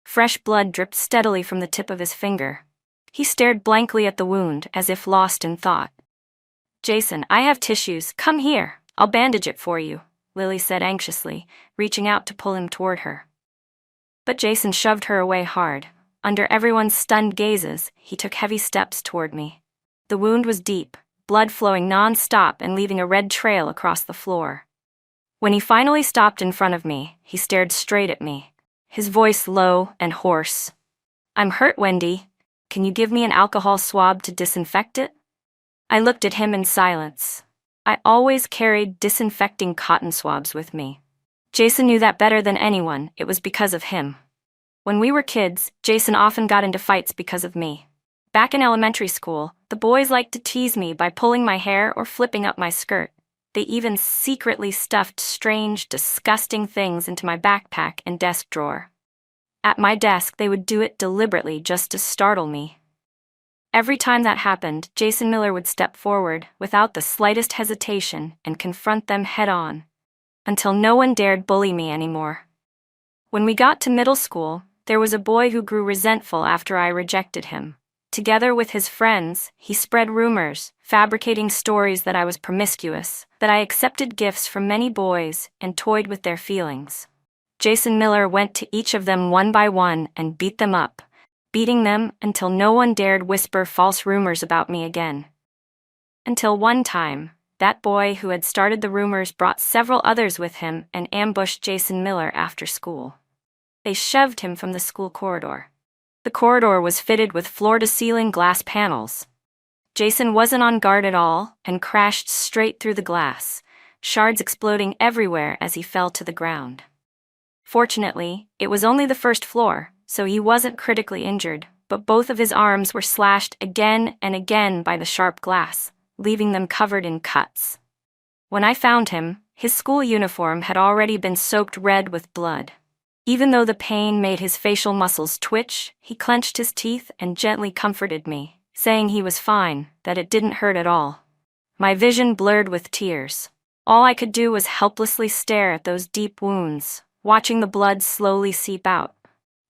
Fresh blood dripped steadily from the tip of his finger. He stared blankly at the wound, as if lost in thought. "Jason, I have tissues. Come here. I'll bandage it for you," Lily said anxiously, reaching out to pull him toward her. But Jason shoved her away hard. Under everyone's stunned gazes, he took heavy steps toward me. The wound was deep, blood flowing non-stop and leaving a red trail across the floor. When he finally stopped in front of me, he stared straight at me, his voice low and hoarse. "I'm hurt, Wendy. Can you give me an alcohol swab to disinfect it?" I looked at him in silence. I always carried disinfecting cotton swabs with me. Jason knew that better than anyone. It was because of him. When we were kids, Jason often got into fights because of me. Back in elementary school, the boys liked to tease me by pulling my hair or flipping up my skirt. They even secretly stuffed strange, disgusting things into my backpack and desk drawer. At my desk, they would do it deliberately just to startle me. Every time that happened, Jason Miller would step forward without the slightest hesitation and confront them head-on, until no one dared bully me anymore. When we got to middle school, there was a boy who grew resentful after I rejected him. Together with his friends, he spread rumors, fabricating stories that I was promiscuous, that I accepted gifts from many boys and toyed with their feelings. Jason Miller went to each of them one by one and beat them up, beating them until no one dared whisper false rumors about me again. Until one time, That boy who had started the rumors brought several others with him and ambushed Jason Miller after school. They shoved him from the school corridor. The corridor was fitted with floor-to-ceiling glass panels. Jason wasn't on guard at all and crashed straight through the glass, shards exploding everywhere as he fell to the ground. Fortunately, it was only the first floor, so he wasn't critically injured, but both of his arms were slashed again and again by the sharp glass, leaving them covered in cuts. When I found him, his school uniform had already been soaked red with blood. Even though the pain made his facial muscles twitch, he clenched his teeth and gently comforted me, saying he was fine, that it didn't hurt at all. My vision blurred with tears. All I could do was helplessly stare at those deep wounds, watching the blood slowly seep out.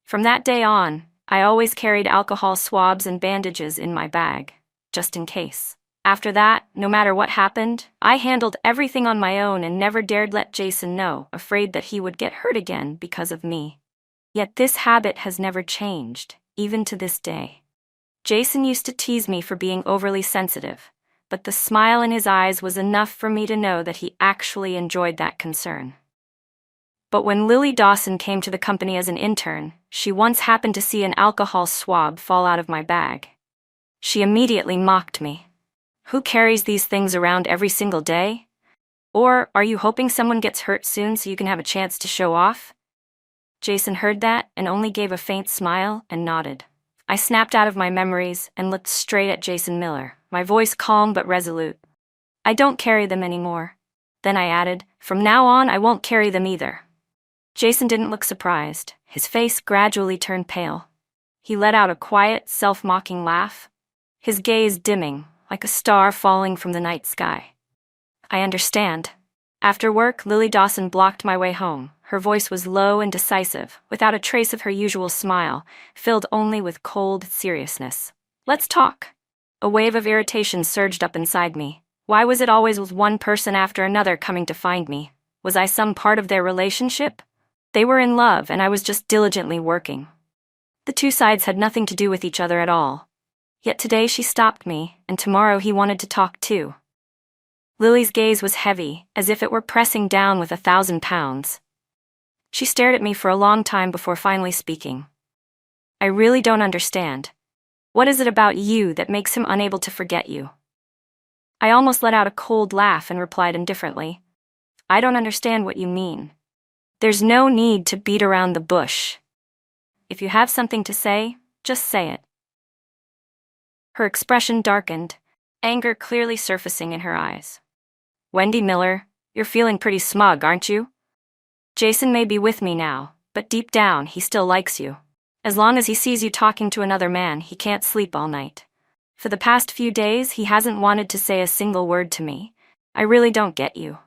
From that day on, I always carried alcohol swabs and bandages in my bag, just in case. After that, no matter what happened, I handled everything on my own and never dared let Jason know, afraid that he would get hurt again because of me. Yet this habit has never changed, even to this day. Jason used to tease me for being overly sensitive, but the smile in his eyes was enough for me to know that he actually enjoyed that concern. But when Lily Dawson came to the company as an intern, she once happened to see an alcohol swab fall out of my bag. She immediately mocked me. "Who carries these things around every single day? Or are you hoping someone gets hurt soon so you can have a chance to show off?" Jason heard that and only gave a faint smile and nodded. I snapped out of my memories and looked straight at Jason Miller, my voice calm but resolute. "I don't carry them anymore." Then I added, "From now on, I won't carry them either." Jason didn't look surprised. His face gradually turned pale. He let out a quiet, self-mocking laugh, his gaze dimming, like a star falling from the night sky. "I understand." After work, Lily Dawson blocked my way home. Her voice was low and decisive, without a trace of her usual smile, filled only with cold seriousness. "Let's talk." A wave of irritation surged up inside me. Why was it always with one person after another coming to find me? Was I some part of their relationship? They were in love, and I was just diligently working. The two sides had nothing to do with each other at all. Yet today she stopped me, and tomorrow he wanted to talk too. Lily's gaze was heavy, as if it were pressing down with 1,000 pounds. She stared at me for a long time before finally speaking. "I really don't understand. What is it about you that makes him unable to forget you?" I almost let out a cold laugh and replied indifferently, "I don't understand what you mean. There's no need to beat around the bush. If you have something to say, just say it." Her expression darkened, anger clearly surfacing in her eyes. "Wendy Miller, you're feeling pretty smug, aren't you? Jason may be with me now, but deep down he still likes you. As long as he sees you talking to another man, he can't sleep all night. For the past few days, he hasn't wanted to say a single word to me. I really don't get you.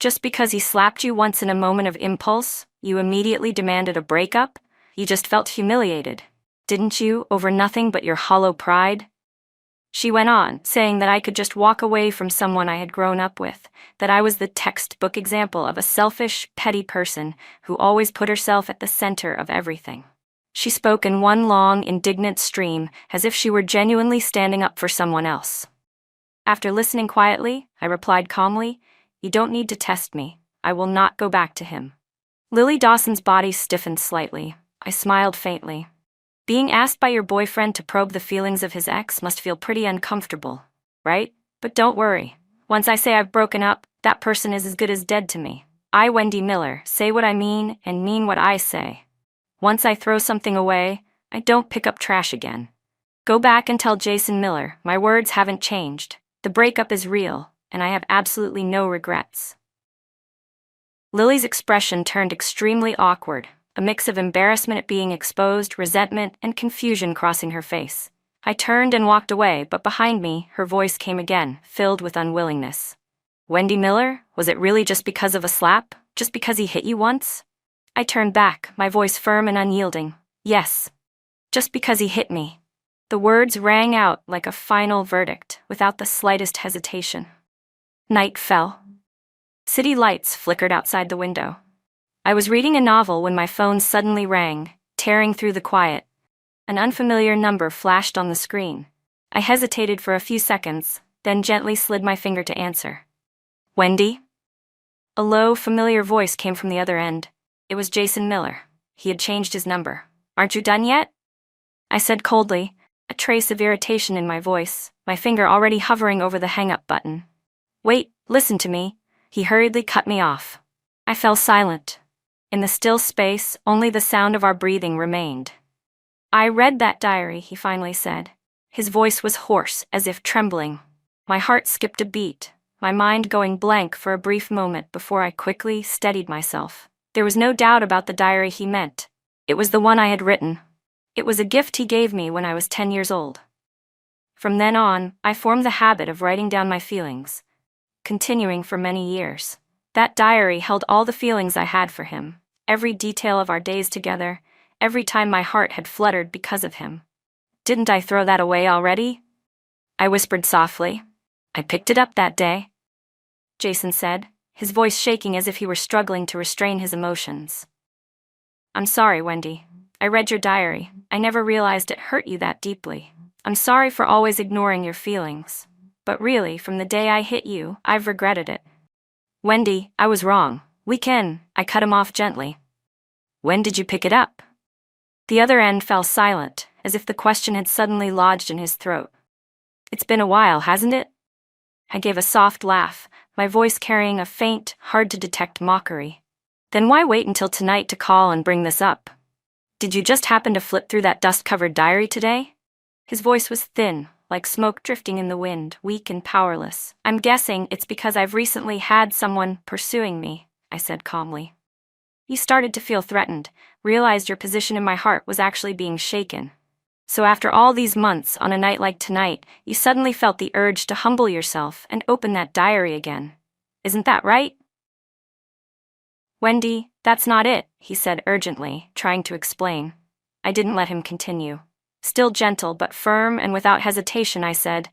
Just because he slapped you once in a moment of impulse, you immediately demanded a breakup? You just felt humiliated, didn't you, over nothing but your hollow pride?" She went on, saying that I could just walk away from someone I had grown up with, that I was the textbook example of a selfish, petty person who always put herself at the center of everything. She spoke in one long, indignant stream, as if she were genuinely standing up for someone else. After listening quietly, I replied calmly, "You don't need to test me. I will not go back to him." Lily Dawson's body stiffened slightly. I smiled faintly. "Being asked by your boyfriend to probe the feelings of his ex must feel pretty uncomfortable, right? But don't worry. Once I say I've broken up, that person is as good as dead to me. I, Wendy Miller, say what I mean and mean what I say. Once I throw something away, I don't pick up trash again. Go back and tell Jason Miller, my words haven't changed. The breakup is real, and I have absolutely no regrets." Lily's expression turned extremely awkward, a mix of embarrassment at being exposed, resentment, and confusion crossing her face. I turned and walked away, but behind me, her voice came again, filled with unwillingness. "Wendy Miller, was it really just because of a slap? Just because he hit you once?" I turned back, my voice firm and unyielding. "Yes. Just because he hit me." The words rang out like a final verdict, without the slightest hesitation. Night fell. City lights flickered outside the window. I was reading a novel when my phone suddenly rang, tearing through the quiet. An unfamiliar number flashed on the screen. I hesitated for a few seconds, then gently slid my finger to answer. Wendy? A low, familiar voice came from the other end. It was Jason Miller. He had changed his number. Aren't you done yet? I said coldly, a trace of irritation in my voice, my finger already hovering over the hang-up button. Wait, listen to me. He hurriedly cut me off. I fell silent. In the still space, only the sound of our breathing remained. I read that diary, he finally said. His voice was hoarse, as if trembling. My heart skipped a beat, my mind going blank for a brief moment before I quickly steadied myself. There was no doubt about the diary he meant. It was the one I had written. It was a gift he gave me when I was 10 years old. From then on, I formed the habit of writing down my feelings, continuing for many years. That diary held all the feelings I had for him, every detail of our days together, every time my heart had fluttered because of him. Didn't I throw that away already? I whispered softly. I picked it up that day, Jason said, his voice shaking as if he were struggling to restrain his emotions. I'm sorry, Wendy. I read your diary. I never realized it hurt you that deeply. I'm sorry for always ignoring your feelings. But really, from the day I hit you, I've regretted it. Wendy, I was wrong. I cut him off gently. When did you pick it up? The other end fell silent, as if the question had suddenly lodged in his throat. It's been a while, hasn't it? I gave a soft laugh, my voice carrying a faint, hard-to-detect mockery. Then why wait until tonight to call and bring this up? Did you just happen to flip through that dust-covered diary today? His voice was thin, like smoke drifting in the wind, weak and powerless. I'm guessing it's because I've recently had someone pursuing me, I said calmly. You started to feel threatened, realized your position in my heart was actually being shaken. So after all these months, on a night like tonight, you suddenly felt the urge to humble yourself and open that diary again. Isn't that right? Wendy, that's not it, he said urgently, trying to explain. I didn't let him continue. Still gentle but firm and without hesitation, I said,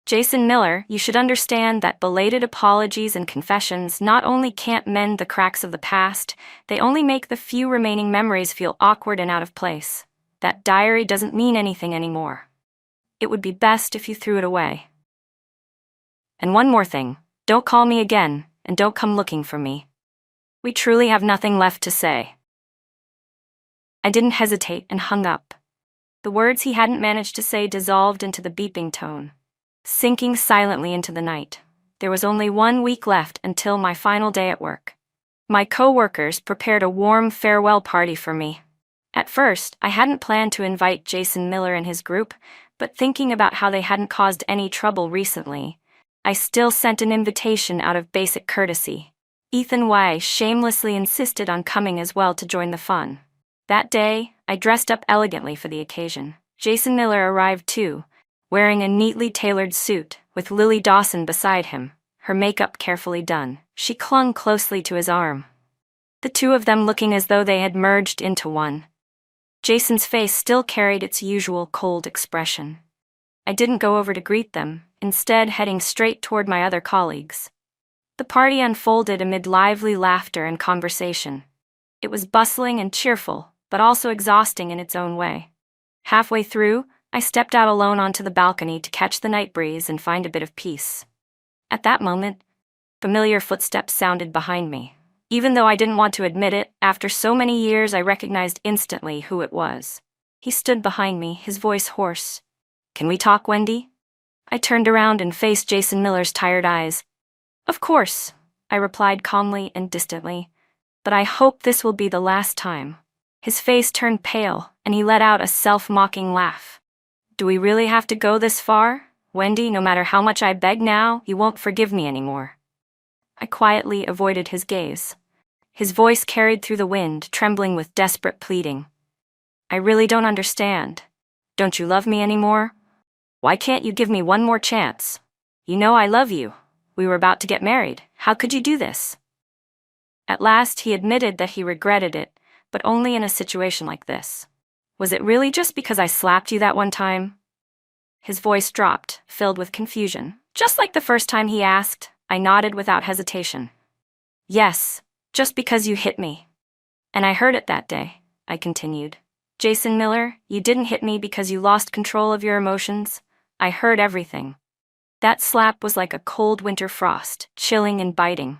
Jason Miller, you should understand that belated apologies and confessions not only can't mend the cracks of the past, they only make the few remaining memories feel awkward and out of place. That diary doesn't mean anything anymore. It would be best if you threw it away. And one more thing, don't call me again, and don't come looking for me. We truly have nothing left to say. I didn't hesitate and hung up. The words he hadn't managed to say dissolved into the beeping tone, sinking silently into the night. There was only 1 week left until my final day at work. My co-workers prepared a warm farewell party for me. At first, I hadn't planned to invite Jason Miller and his group, but thinking about how they hadn't caused any trouble recently, I still sent an invitation out of basic courtesy. Ethan Weiss shamelessly insisted on coming as well to join the fun. That day, I dressed up elegantly for the occasion. Jason Miller arrived too, wearing a neatly tailored suit, with Lily Dawson beside him, her makeup carefully done. She clung closely to his arm, the two of them looking as though they had merged into one. Jason's face still carried its usual cold expression. I didn't go over to greet them, instead heading straight toward my other colleagues. The party unfolded amid lively laughter and conversation. It was bustling and cheerful, but also exhausting in its own way. Halfway through, I stepped out alone onto the balcony to catch the night breeze and find a bit of peace. At that moment, familiar footsteps sounded behind me. Even though I didn't want to admit it, after so many years I recognized instantly who it was. He stood behind me, his voice hoarse. Can we talk, Wendy? I turned around and faced Jason Miller's tired eyes. Of course, I replied calmly and distantly, but I hope this will be the last time. His face turned pale, and he let out a self-mocking laugh. Do we really have to go this far? Wendy, no matter how much I beg now, you won't forgive me anymore. I quietly avoided his gaze. His voice carried through the wind, trembling with desperate pleading. I really don't understand. Don't you love me anymore? Why can't you give me one more chance? You know I love you. We were about to get married. How could you do this? At last, he admitted that he regretted it, but only in a situation like this. Was it really just because I slapped you that one time? His voice dropped, filled with confusion. Just like the first time he asked, I nodded without hesitation. Yes. Just because you hit me. And I heard it that day, I continued. Jason Miller, you didn't hit me because you lost control of your emotions. I heard everything. That slap was like a cold winter frost, chilling and biting.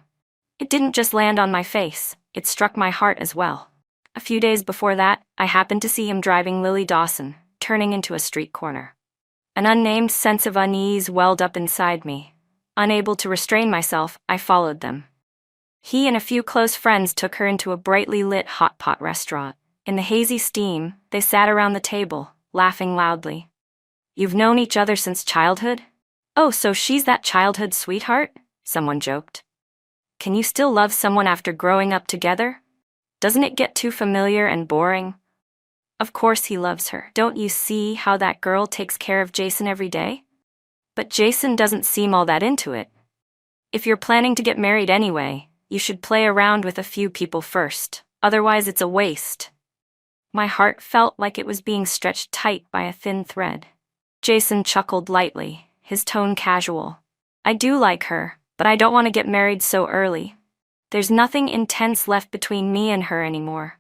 It didn't just land on my face, it struck my heart as well. A few days before that, I happened to see him driving Lily Dawson, turning into a street corner. An unnamed sense of unease welled up inside me. Unable to restrain myself, I followed them. He and a few close friends took her into a brightly lit hot pot restaurant. In the hazy steam, they sat around the table, laughing loudly. "You've known each other since childhood? Oh, so she's that childhood sweetheart?" someone joked. "Can you still love someone after growing up together? Doesn't it get too familiar and boring?" Of course he loves her. Don't you see how that girl takes care of Jason every day? But Jason doesn't seem all that into it. If you're planning to get married anyway, you should play around with a few people first, otherwise it's a waste. My heart felt like it was being stretched tight by a thin thread. Jason chuckled lightly, his tone casual. "I do like her, but I don't want to get married so early. There's nothing intense left between me and her anymore.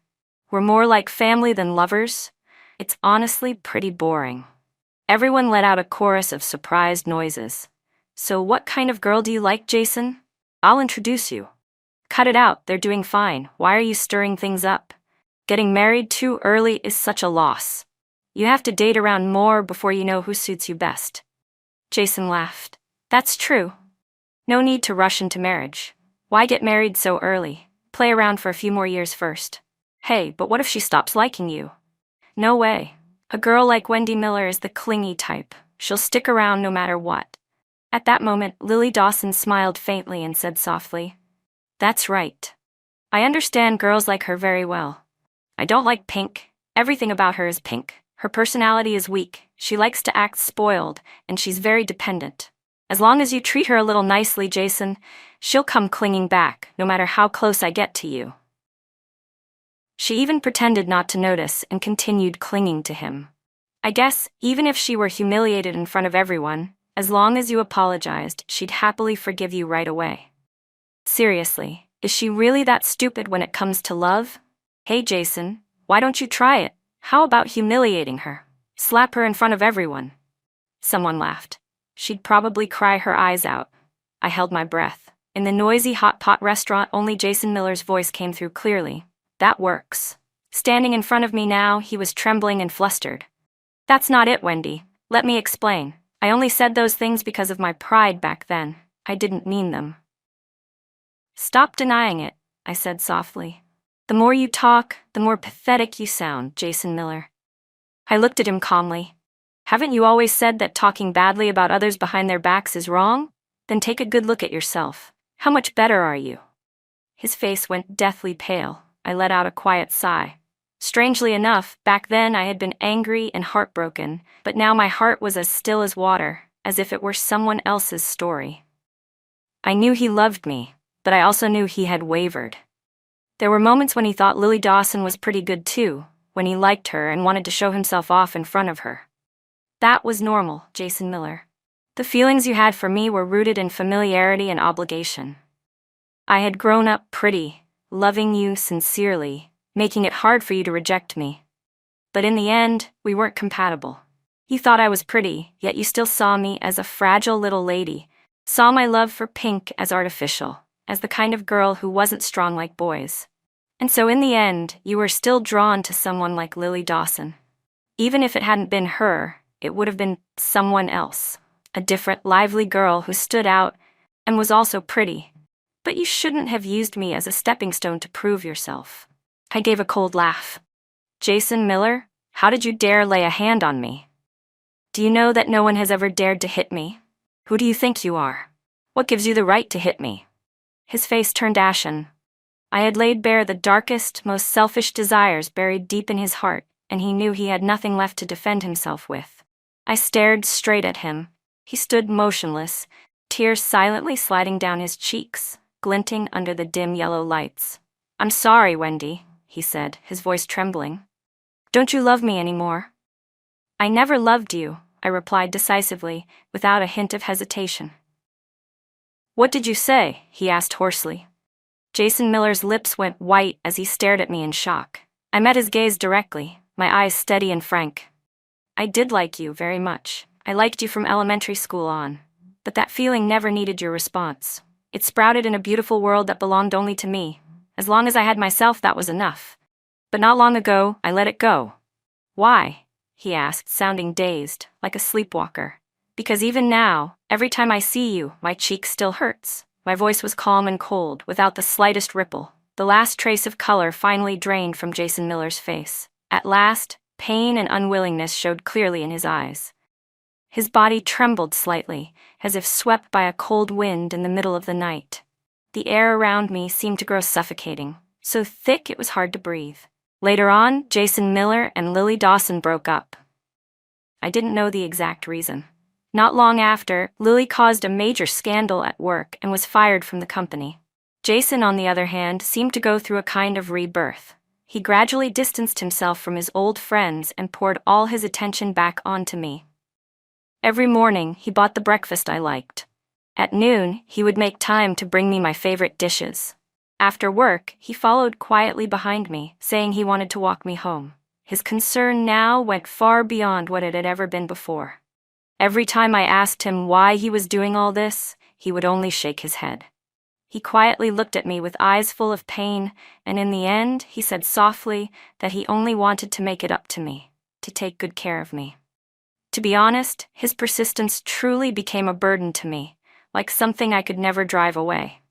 We're more like family than lovers. It's honestly pretty boring." Everyone let out a chorus of surprised noises. "So what kind of girl do you like, Jason? I'll introduce you." "Cut it out, they're doing fine. Why are you stirring things up? Getting married too early is such a loss. You have to date around more before you know who suits you best." Jason laughed. "That's true. No need to rush into marriage. Why get married so early? Play around for a few more years first." "Hey, but what if she stops liking you?" "No way. A girl like Wendy Miller is the clingy type. She'll stick around no matter what." At that moment, Lily Dawson smiled faintly and said softly, "That's right. I understand girls like her very well. I don't like pink. Everything about her is pink. Her personality is weak, she likes to act spoiled, and she's very dependent. As long as you treat her a little nicely, Jason, she'll come clinging back, no matter how close I get to you." She even pretended not to notice and continued clinging to him. "I guess, even if she were humiliated in front of everyone, as long as you apologized, she'd happily forgive you right away." Seriously, is she really that stupid when it comes to love? "Hey Jason, why don't you try it? How about humiliating her? Slap her in front of everyone." Someone laughed. "She'd probably cry her eyes out." I held my breath. In the noisy hot pot restaurant, only Jason Miller's voice came through clearly. "That works." Standing in front of me now, he was trembling and flustered. "That's not it, Wendy. Let me explain. I only said those things because of my pride back then. I didn't mean them." "Stop denying it," I said softly. "The more you talk, the more pathetic you sound, Jason Miller." I looked at him calmly. "Haven't you always said that talking badly about others behind their backs is wrong? Then take a good look at yourself. How much better are you?" His face went deathly pale. I let out a quiet sigh. Strangely enough, back then I had been angry and heartbroken, but now my heart was as still as water, as if it were someone else's story. I knew he loved me, but I also knew he had wavered. There were moments when he thought Lily Dawson was pretty good too, when he liked her and wanted to show himself off in front of her. That was normal, Jason Miller. The feelings you had for me were rooted in familiarity and obligation. I had grown up pretty, loving you sincerely, making it hard for you to reject me. But in the end, we weren't compatible. You thought I was pretty, yet you still saw me as a fragile little lady, saw my love for pink as artificial, as the kind of girl who wasn't strong like boys. And so in the end, you were still drawn to someone like Lily Dawson. Even if it hadn't been her, it would have been someone else, a different, lively girl who stood out and was also pretty. But you shouldn't have used me as a stepping stone to prove yourself. I gave a cold laugh. "Jason Miller, how did you dare lay a hand on me? Do you know that no one has ever dared to hit me? Who do you think you are? What gives you the right to hit me?" His face turned ashen. I had laid bare the darkest, most selfish desires buried deep in his heart, and he knew he had nothing left to defend himself with. I stared straight at him. He stood motionless, tears silently sliding down his cheeks, glinting under the dim yellow lights. "I'm sorry, Wendy," he said, his voice trembling. "Don't you love me anymore?" "I never loved you," I replied decisively, without a hint of hesitation. "What did you say?" he asked hoarsely. Jason Miller's lips went white as he stared at me in shock. I met his gaze directly, my eyes steady and frank. "I did like you very much. I liked you from elementary school on. but that feeling never needed your response. It sprouted in a beautiful world that belonged only to me. As long as I had myself, that was enough. But not long ago, I let it go. Why? He asked, sounding dazed, like a sleepwalker. Because even now, every time I see you, my cheek still hurts. My voice was calm and cold, without the slightest ripple. The last trace of color finally drained from Jason Miller's face. At last, pain and unwillingness showed clearly in his eyes. His body trembled slightly, as if swept by a cold wind in the middle of the night. The air around me seemed to grow suffocating, so thick it was hard to breathe. Later on, Jason Miller and Lily Dawson broke up. I didn't know the exact reason. Not long after, Lily caused a major scandal at work and was fired from the company. Jason, on the other hand, seemed to go through a kind of rebirth. He gradually distanced himself from his old friends and poured all his attention back onto me. Every morning, he bought the breakfast I liked. At noon, he would make time to bring me my favorite dishes. After work, he followed quietly behind me, saying he wanted to walk me home. His concern now went far beyond what it had ever been before. Every time I asked him why he was doing all this, he would only shake his head. He quietly looked at me with eyes full of pain, and in the end, he said softly that he only wanted to make it up to me, to take good care of me. To be honest, his persistence truly became a burden to me, like something I could never drive away,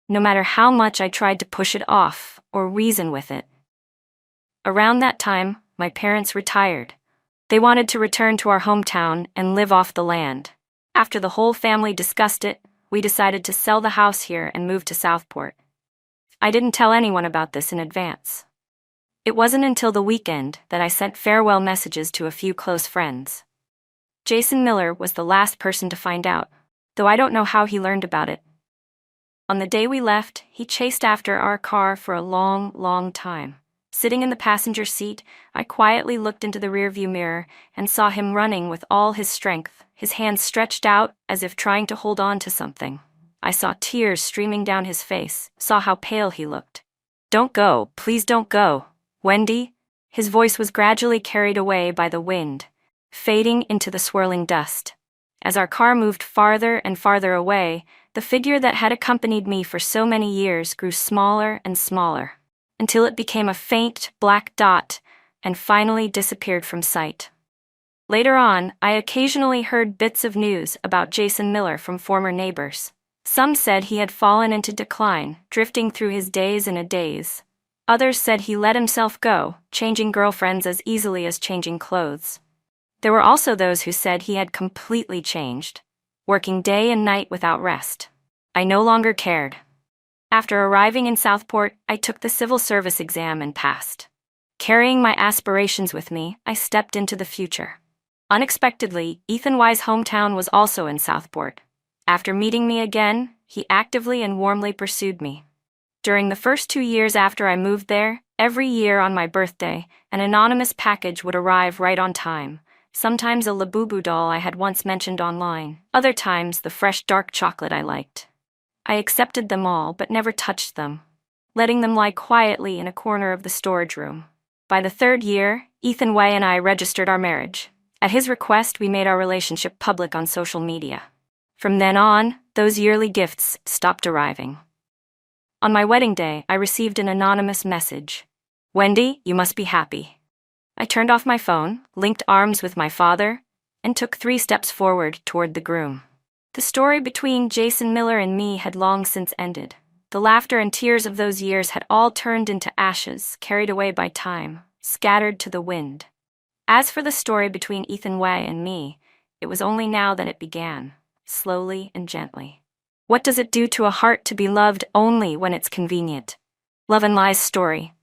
no matter how much I tried to push it off or reason with it. Around that time, my parents retired. They wanted to return to our hometown and live off the land. After the whole family discussed it, we decided to sell the house here and move to Southport. I didn't tell anyone about this in advance. It wasn't until the weekend that I sent farewell messages to a few close friends. Jason Miller was the last person to find out, though I don't know how he learned about it. On the day we left, he chased after our car for a long, long time. Sitting in the passenger seat, I quietly looked into the rearview mirror and saw him running with all his strength, his hands stretched out as if trying to hold on to something. I saw tears streaming down his face, saw how pale he looked. "Don't go, please don't go, Wendy." His voice was gradually carried away by the wind, fading into the swirling dust. As our car moved farther and farther away, the figure that had accompanied me for so many years grew smaller and smaller, until it became a faint black dot and finally disappeared from sight. Later on, I occasionally heard bits of news about Jason Miller from former neighbors. Some said he had fallen into decline, drifting through his days in a daze. Others said he let himself go, changing girlfriends as easily as changing clothes. There were also those who said he had completely changed, working day and night without rest. I no longer cared. After arriving in Southport, I took the civil service exam and passed. Carrying my aspirations with me, I stepped into the future. Unexpectedly, Ethan Y's hometown was also in Southport. After meeting me again, he actively and warmly pursued me. During the first 2 years after I moved there, every year on my birthday, an anonymous package would arrive right on time. Sometimes a Labubu doll I had once mentioned online, other times the fresh dark chocolate I liked. I accepted them all but never touched them, letting them lie quietly in a corner of the storage room. By the 3rd year, Ethan Way and I registered our marriage. At his request, we made our relationship public on social media. From then on, those yearly gifts stopped arriving. On my wedding day, I received an anonymous message. "Wendy, you must be happy." I turned off my phone, linked arms with my father, and took 3 steps forward toward the groom. The story between Jason Miller and me had long since ended. The laughter and tears of those years had all turned into ashes, carried away by time, scattered to the wind. As for the story between Ethan Way and me, it was only now that it began, slowly and gently. What does it do to a heart to be loved only when it's convenient? Love and Lies story.